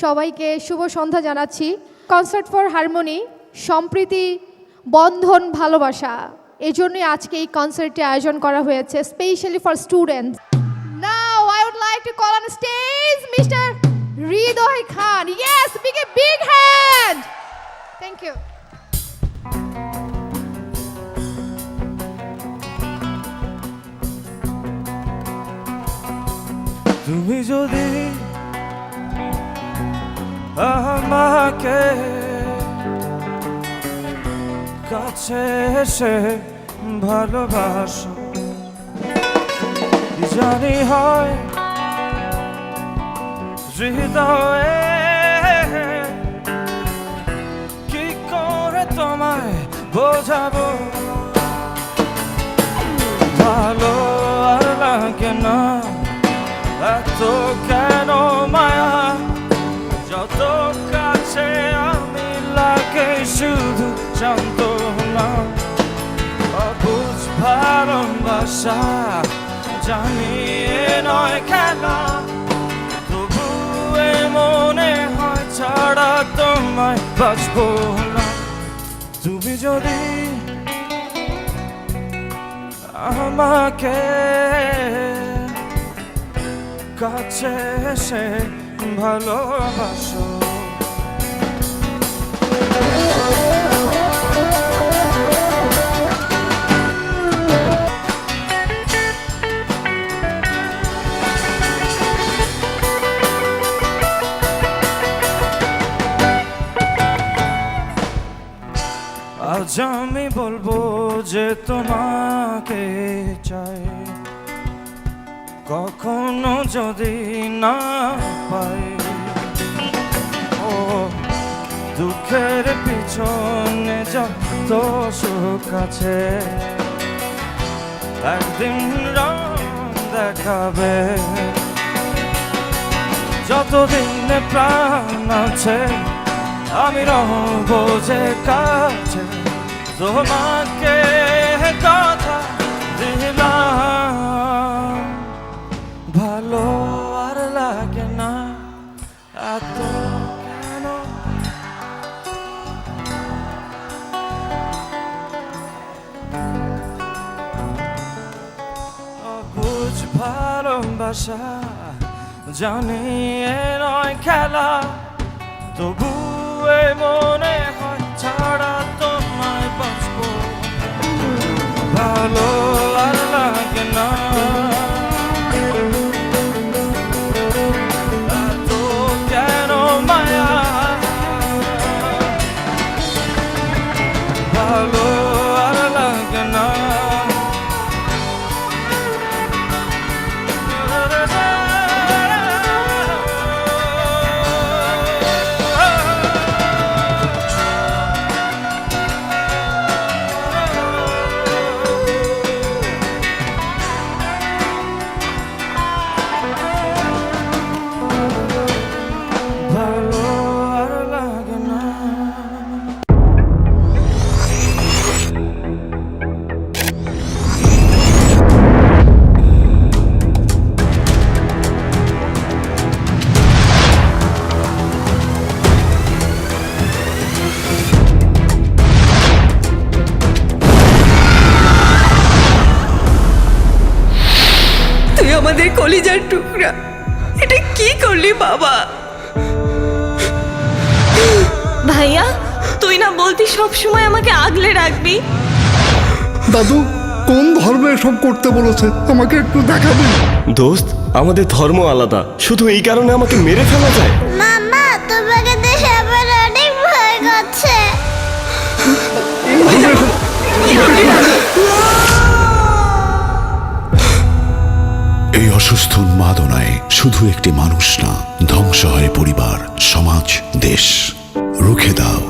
সবাইকে শুভ সন্ধ্যা জানাচ্ছি। Concert for harmony, সম্প্রীতি, বন্ধন, ভালোবাসা, এজন্যই আজকে এই কনসার্টটি আয়োজন করা হয়েছে specially for students. Now I would like to call on stage mister Hriday Khan. Yes, big hand. Thank you. তুমি যদি আমাকে কাছে এসে ভালোবাসো, জানি হয় হৃদয়ে কি করে তোমায় বোঝাবো, ভালো আর লাগে না এত কেন মায়া, যত কাছে আমি লাগে শুধু শান্ত না, অবুঝ ভালোবাসা জানি এ নয় খেলা, তবু এ মনে হয় ছাড়া তোমায় বাঁচবো না। তুমি যদি আমাকে কাছে এসে ভালোবাসো, আজ আমি বলবো যে তোমাকে চাই, কখনো যদি না পাই, ও দুঃখের পিছনে যত সুখ আছে একদিন রং দেখাবে, যতদিন প্রাণ আছে আমি রহব যে কাছে, তোমাকে কথা দিলাম, ভালো আর লাগে না এত কেন, অবুঝ ভালোবাসা জানি এ নয় খেলা, তবু এ মনে হয় ছাড়া তোমায় বাঁচবো, ভালো আর লাগে না এত কেন মায়া, ভালো আর লাগে না। আমাদের কলিজার টুকরা, এটা কি করলি বাবা? ভাইয়া, তুই না বলতি সব সময় আমাকে আগলে রাখবি? দাদু কোন ধর্মে এসব করতে বলেছে আমাকে একটু দেখাবি? দোস্ত, আমাদের ধর্ম আলাদা, শুধু এই কারণে আমাকে মেরে ফেলা যায়? মামা, তোমাকে দেখে আমার অনেক ভয় করছে। এই অসুস্থ উন্মাদনায় শুধু একটি মানুষ না, ধ্বংস হয় পরিবার, সমাজ, দেশ। রুখে দাও